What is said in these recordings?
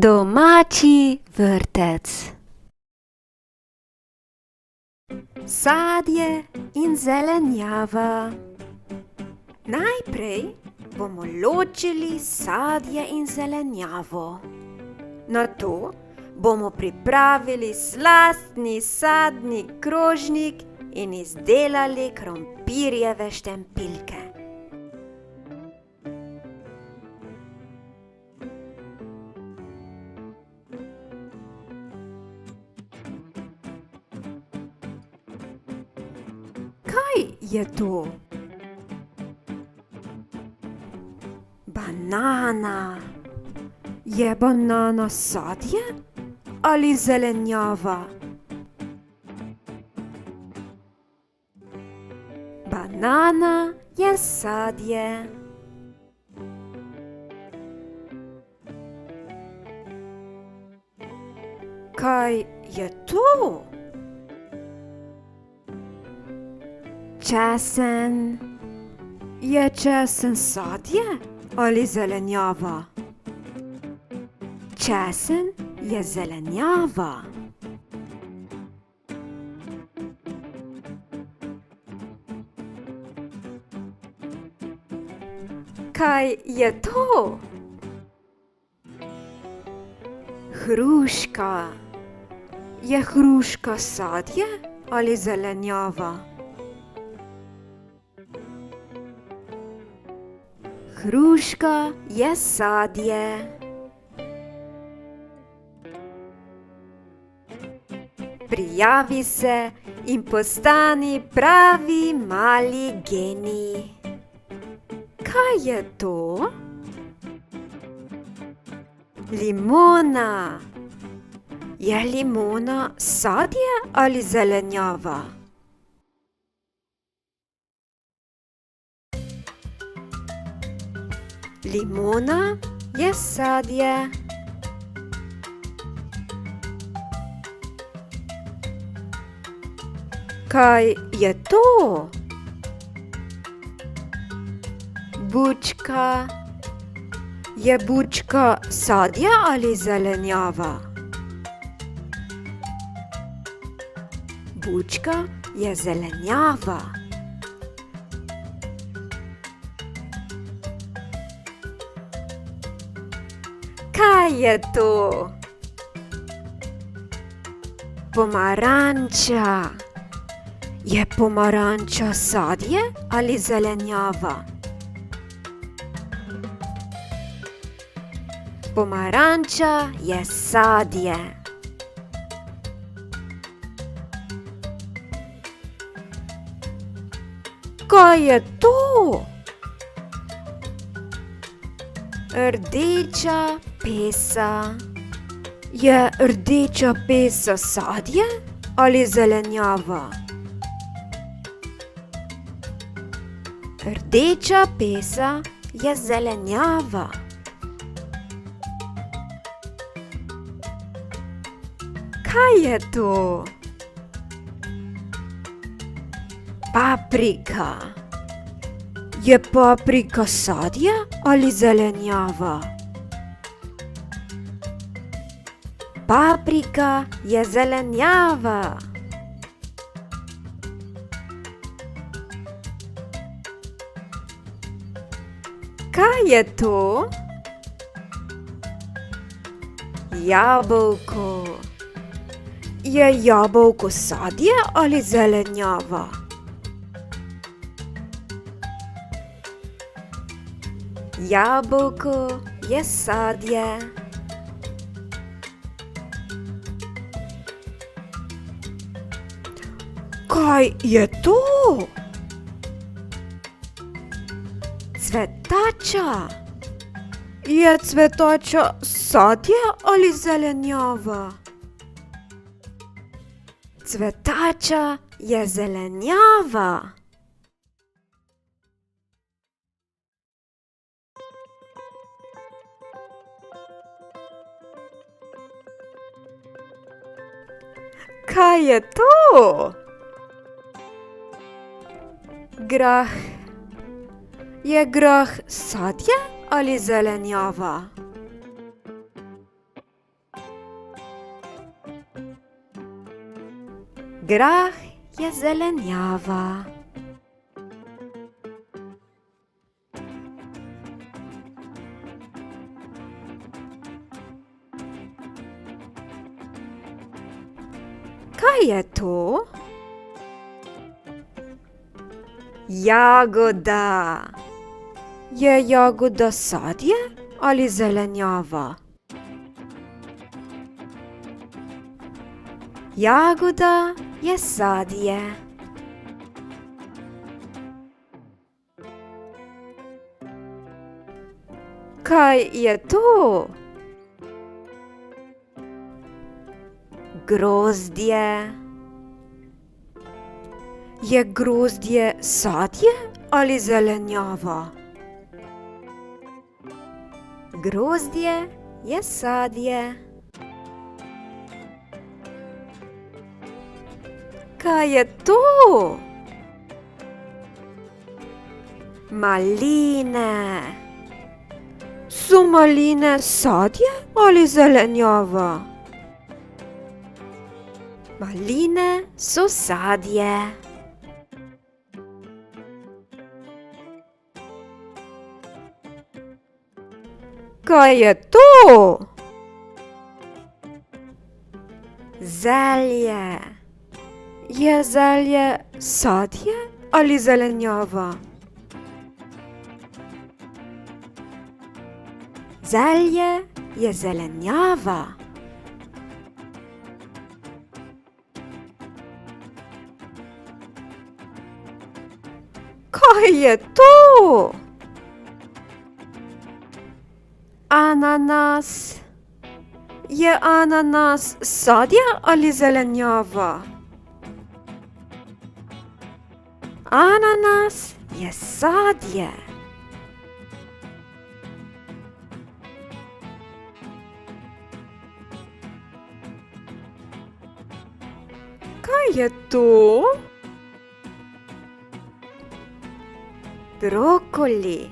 Domači vrtec. Sadje in zelenjava. Najprej bomo ločili sadje in zelenjavo. Nato bomo pripravili slastni sadni krožnik in izdelali krompirjeve štempilke. Kaj je to? Banana. Je banana sadje ali zelenjava? Banana je sadje. Kaj je to? Česen. Je česen sadje ali zelenjava? Česen je zelenjava. Kaj je to? Hruška. Je hruška sadje ali zelenjava? Hruška je sadje. Prijavi se in postani pravi mali genij. Kaj je to? Limona. Je limona sadje ali zelenjava? Limona je sadje. Kaj je to? Bučka. Je bučka sadje ali zelenjava? Bučka je zelenjava. Kaj je to? Pomaranča. Je pomaranča sadje ali zelenjava? Pomaranča je sadje. Kaj je to? Rdeča pesa. Je rdeča pesa sadje ali zelenjava? Rdeča pesa je zelenjava. Kaj je to? Paprika. Je paprika sadje ali zelenjava? Paprika je zelenjava. Kaj je to? Jabolko. Je jabolko sadje ali zelenjava? Jabolko je sadje. Kaj je to? Cvetača. Je cvetača sadje ali zelenjava? Cvetača je zelenjava. Kaj je to? Grah. Je grah sadje ali zelenjava? Grah je zelenjava. Kaj je to? Jagoda. Je jagoda sadje ali zelenjava? Jagoda je sadje. Kaj je to? Grozdje. Je grozdje sadje ali zelenjava? Grozdje je sadje. Kaj je to? Maline. So maline sadje ali zelenjava? Maline so sadje. Kaj je to? Zelje. Je zelje sadje ali zelenjava? Zelje je zelenjava. Kaj je to? Ananas. Je ananas sadje ali zelenjava? Ananas je sadje. Kaj je to? Brokoli.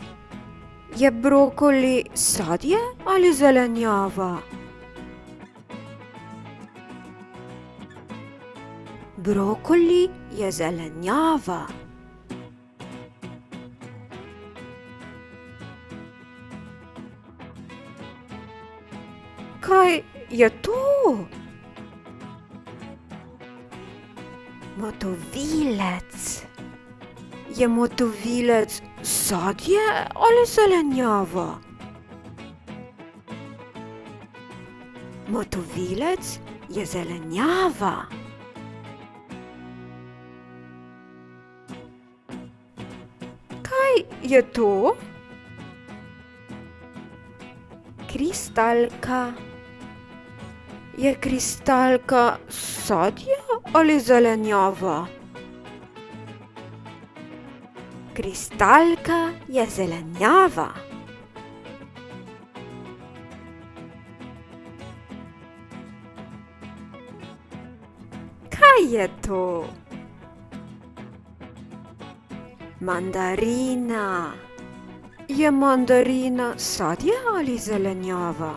Je brokoli sadje ali zelenjava? Brokoli je zelenjava. Kaj je to? Motovilec. Je motovilec sadje ali zelenjava? Motovilec je zelenjava. Kaj je to? Kristalka. Je kristalka sadje ali zelenjava? Kristalka je zelenjava. Kaj je to? Mandarina. Je mandarina sadje ali zelenjava?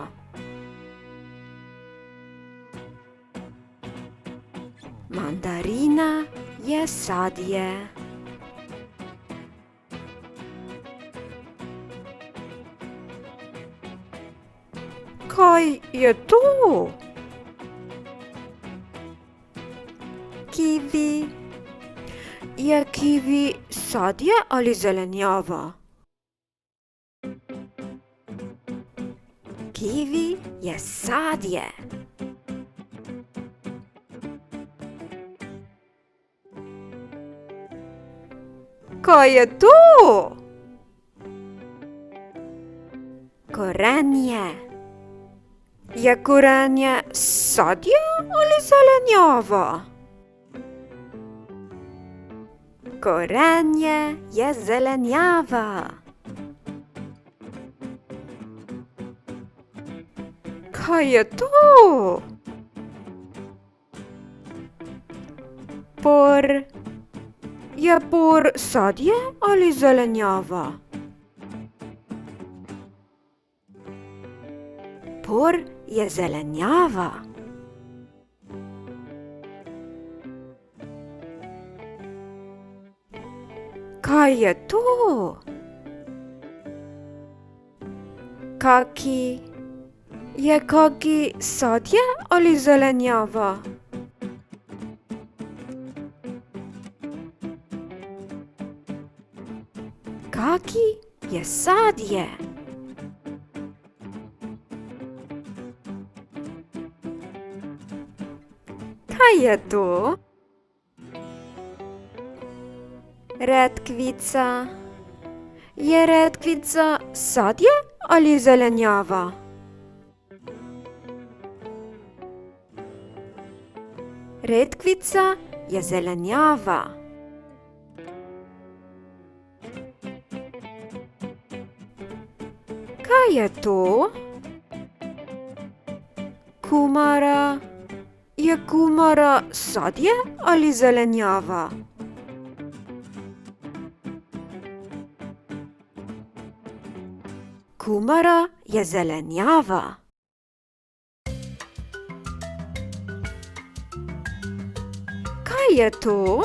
Mandarina je sadje. Kaj je to? Kivi. Je kivi sadje ali zelenjava? Kivi je sadje. Kaj je to? Korenje. Je korenje sadje ali zelenjava? Korenje je zelenjava. Kaj je to? Por. Je por sadje ali zelenjava? Por je zelenjava. Kaj je to? Kaki? Je kaki sadje ali zelenjava? Kaki je sadje? Kaj je to? Redkvica. Je redkvica sadje ali zelenjava? Redkvica je zelenjava. Kaj je to? Kumara. Je kumara sadje ali zelenjava? Kumara je zelenjava. Kaj je to?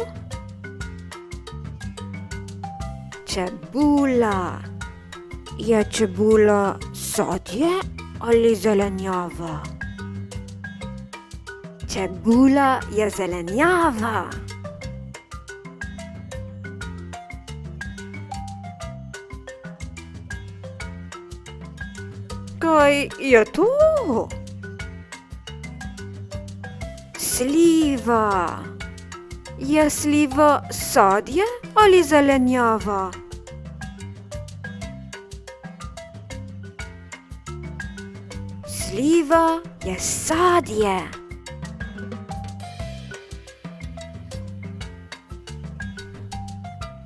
Čebula. Je čebula sadje ali zelenjava? Čebula je zelenjava. Kaj je to? Sliva. Je sliva sadje ali zelenjava? Sliva je sadje.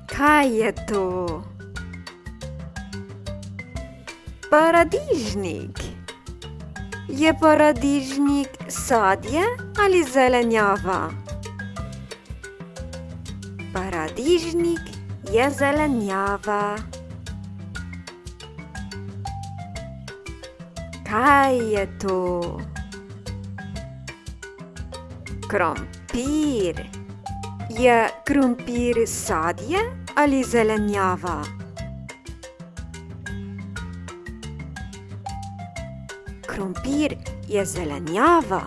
Kaj je to? Paradižnik. Je paradižnik sadje ali zelenjava? Paradižnik je zelenjava. Kaj je to? Krompir. Je krompir sadje ali zelenjava? Krompir je zelenjava.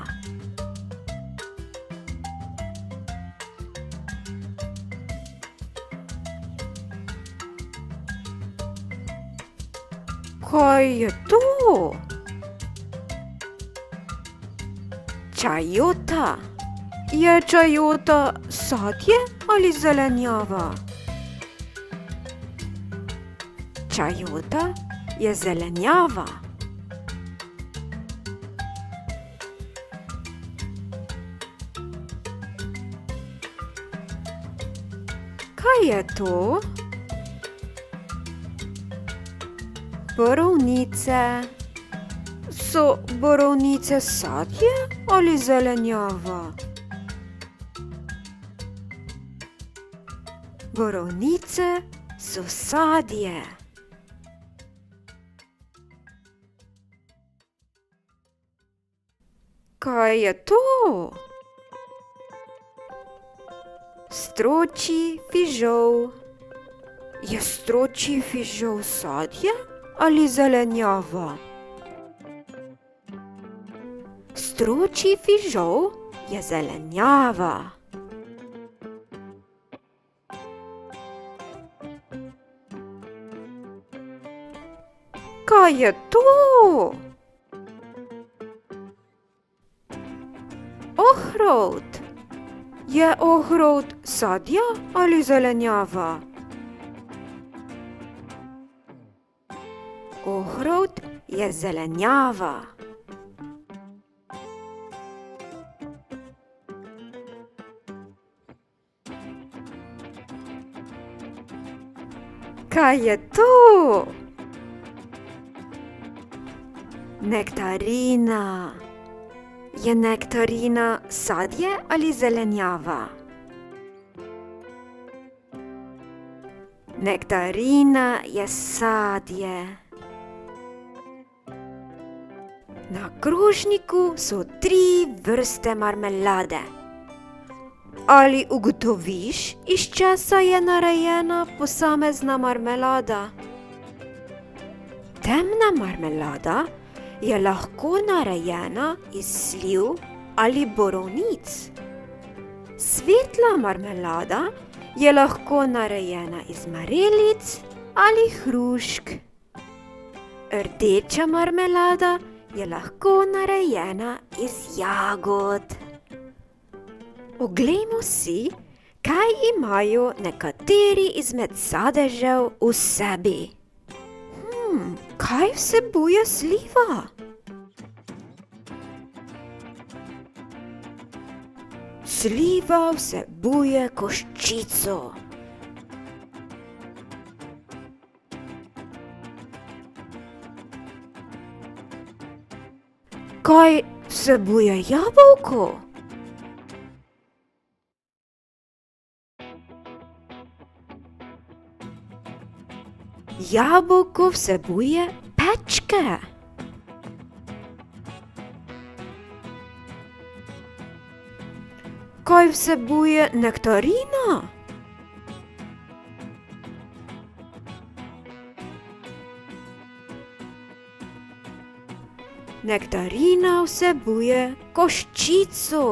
Kaj je to? Čajota. Je čajota sadje ali zelenjava? Čajota je zelenjava. Kaj je to? Borovnice. So borovnice sadje ali zelenjava? Borovnice so sadje. Kaj je to? Stročji fižol. Je stročji fižol sadje ali zelenjava? Stročji fižol je zelenjava. Kaj je to? Ohrovt. Je ohrovt sadje ali zelenjava? Ohrovt je zelenjava. Kaj je to? Nektarina. Je nektarina sadje ali zelenjava? Nektarina je sadje. Na krožniku so 3 vrste marmelade. Ali ugotoviš, iz česa je narejena posamezna marmelada? Temna marmelada je lahko narejena iz sliv ali borovnic. Svetla marmelada je lahko narejena iz marelic ali hrušk. Rdeča marmelada je lahko narejena iz jagod. Oglejmo si, kaj imajo nekateri izmed sadežev v sebi. Kaj vsebuje sliva? Sliva vsebuje koščico. Kaj vsebuje jabolko? Jabolko vsebuje pečke. Kaj vsebuje nektarina? Nektarina vsebuje koščico.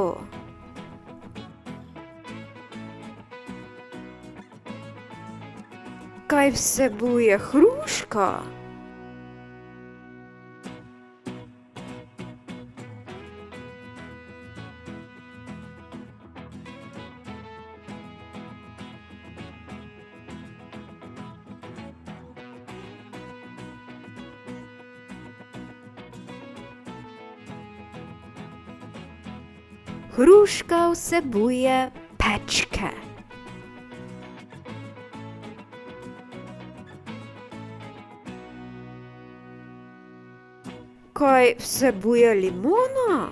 Kaj vsebuje hruška? Hruška vsebuje pečke. Kaj vsebuje limona?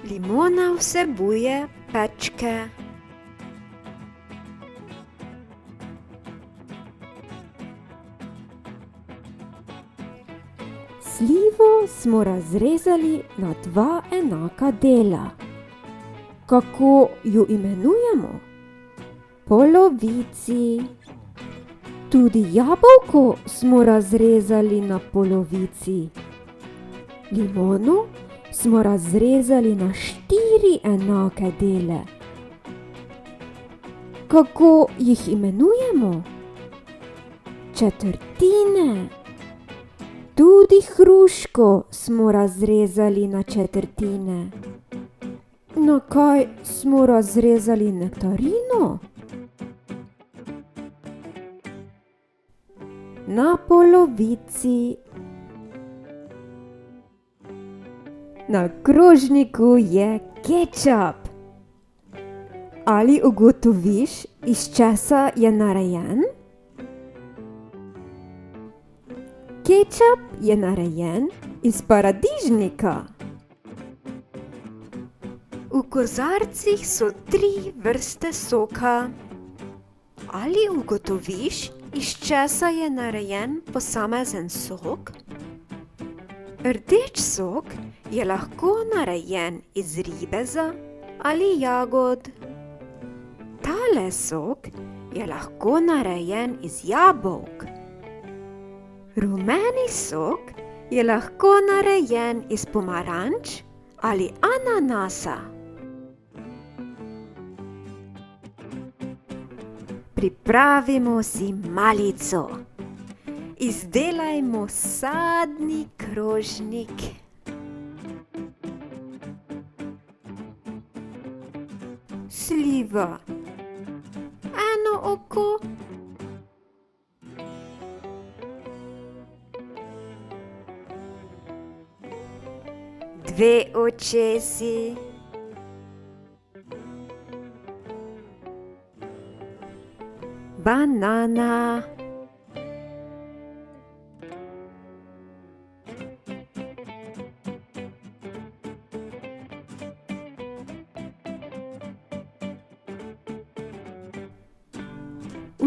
Limona vsebuje pečke. Slivo smo razrezali na dva enaka dela. Kako jo imenujemo? Polovici. Tudi jabolko smo razrezali na polovici. Limono smo razrezali na 4 enake dele. Kako jih imenujemo? Četrtine. Tudi hruško smo razrezali na četrtine. Na kaj smo razrezali nektarino? Na polovici. Na krožniku je kečap. Ali ugotoviš, iz česa je narejen? Kečap je narejen iz paradižnika. V kozarcih so 3 vrste soka. Ali ugotoviš, iz česa je narejen posamezen sok? Rdeč sok je lahko narejen iz ribeza ali jagod. Tale sok je lahko narejen iz jabolk. Rumeni sok je lahko narejen iz pomaranč ali ananasa. Pripravimo si malico. Izdelajmo sadni krožnik. Sliva. Eno oko. Dve očesi. Banana.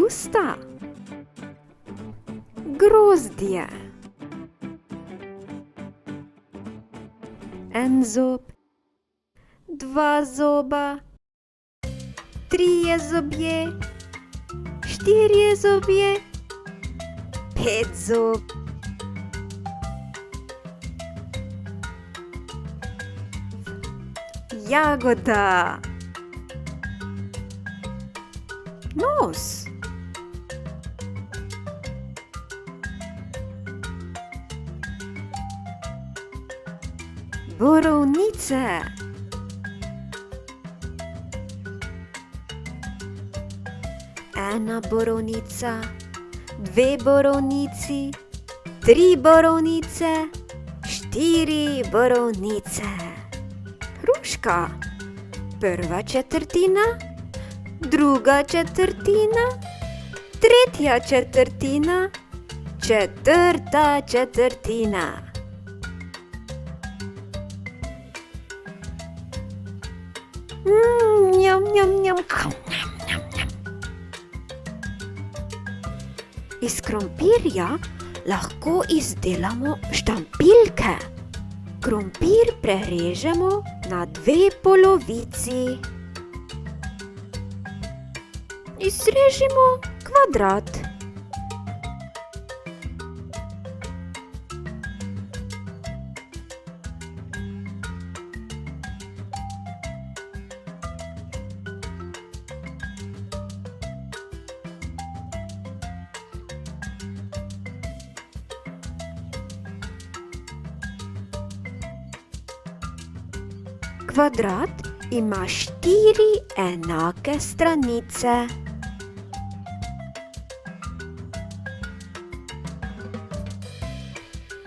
kapusta, grozdje, en zob, dva zoba, trije zobje, štirje zobje, pet zob. Jagoda. Nos. Borovnice. Ena borovnica, dve borovnici, tri borovnice, štiri borovnice. Hruška. Prva četrtina, druga četrtina, tretja četrtina, četrta četrtina. Njam, njam, njam. Iz krompirja lahko izdelamo štampiljke. Krompir prerežemo na dve polovici. Izrežimo kvadrat. Kvadrat ima štiri enake stranice.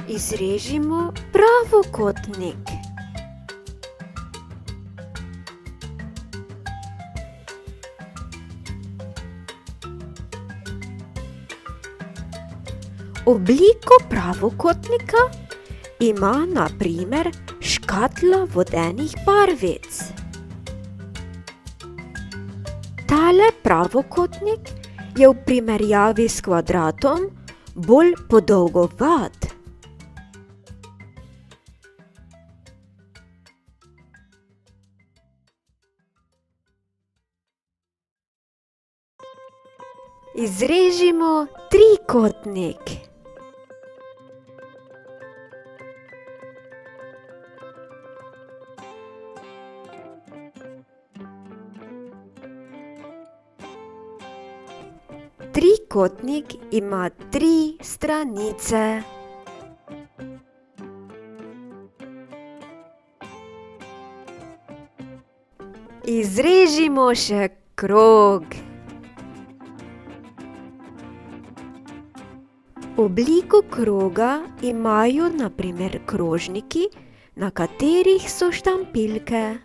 Izrežimo pravokotnik. Obliko pravokotnika ima na primer škatla vodenih barvic. Tale pravokotnik je v primerjavi s kvadratom bolj podolgovat. Izrežimo trikotnik. Trikotnik ima tri stranice. Izrežimo še krog. Obliko kroga imajo na primer krožniki, na katerih so štampiljke.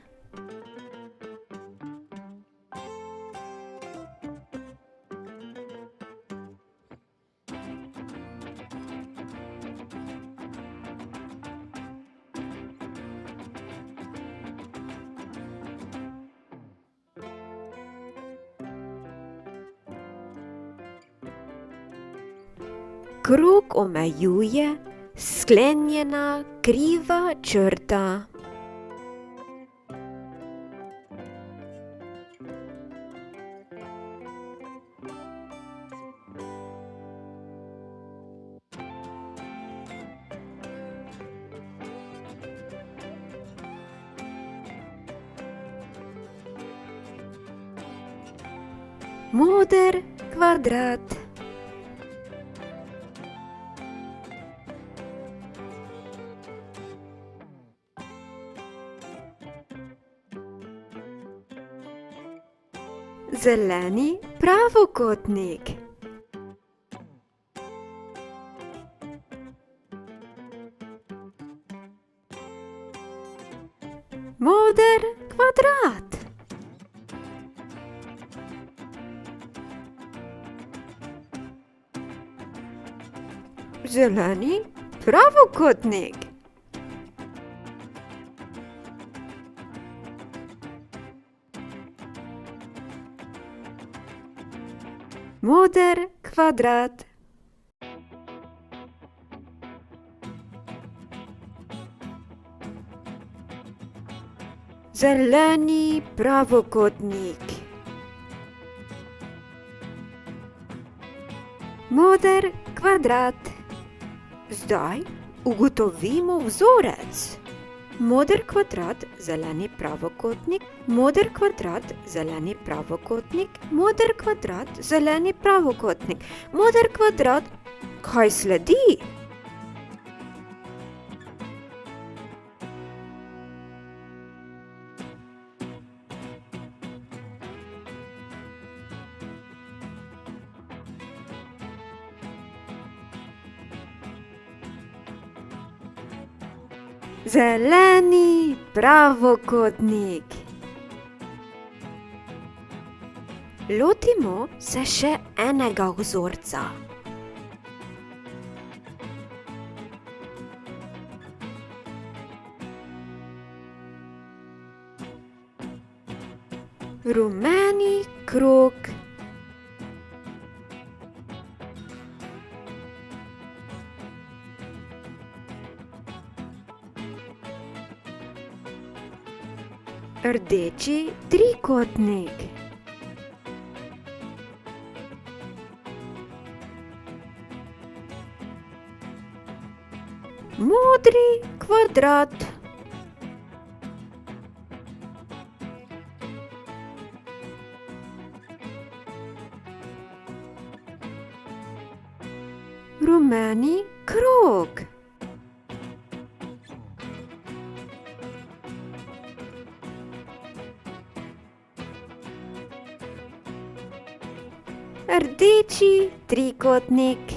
Krog omejuje sklenjena kriva črta. Moder kvadrat. Zeleni pravokotnik. Moder kvadrat. Zeleni pravokotnik. Moder kvadrat. Zeleni pravokotnik. Moder kvadrat. Zdaj ugotovimo vzorec. Moder kvadrat, zeleni pravokotnik, moder kvadrat, zeleni pravokotnik, moder kvadrat, zeleni pravokotnik, moder kvadrat. Kaj sledi? Zeleni pravokotnik. Lotimo se še enega vzorca. Rumeni krog. Rdeči trikotnik. Modri kvadrat. Rumeni krog. Rdeči trikotnik.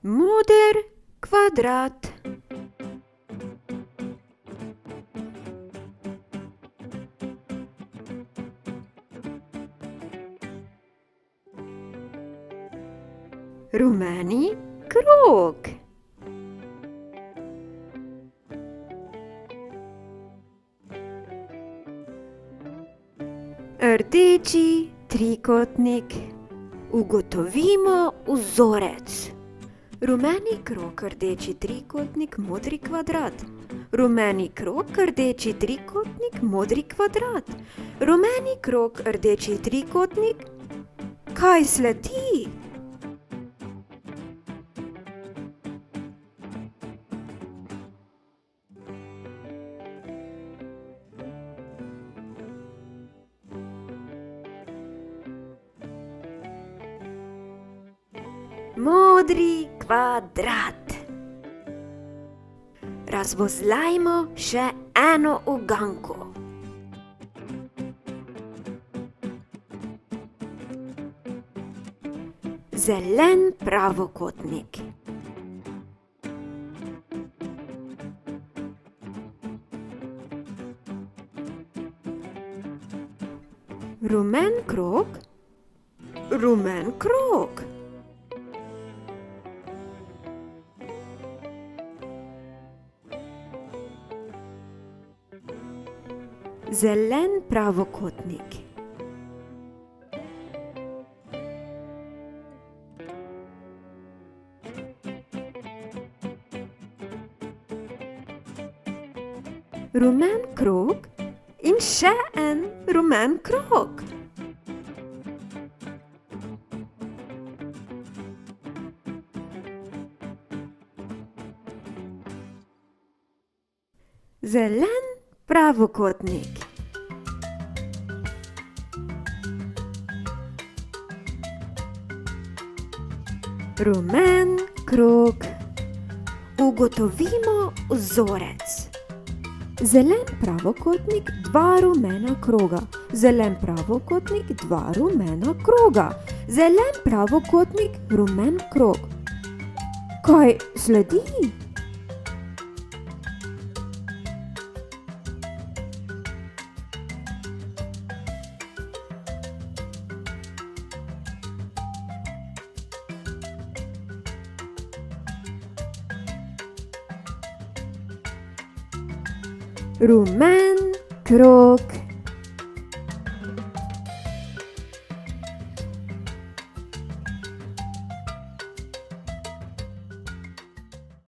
Moder kvadrat. Rumeni krog. Rdeči trikotnik. Ugotovimo vzorec. Rumeni krog, rdeči trikotnik, modri kvadrat. Rumeni krog, rdeči trikotnik, modri kvadrat. Rumeni krog, rdeči trikotnik. Kaj sledi? Modri kvadrat. Razvozlajmo še eno uganko. Zelen pravokotnik. Rumen krog. Rumen krog. Zelen pravokotnik. Rumen krog in še en rumen krog. Zelen pravokotnik. Rumen krog. Ugotovimo vzorec. Zelen pravokotnik, dva rumena kroga. Zelen pravokotnik, dva rumena kroga. Zelen pravokotnik, rumen krog. Kaj sledi? rumen, krok,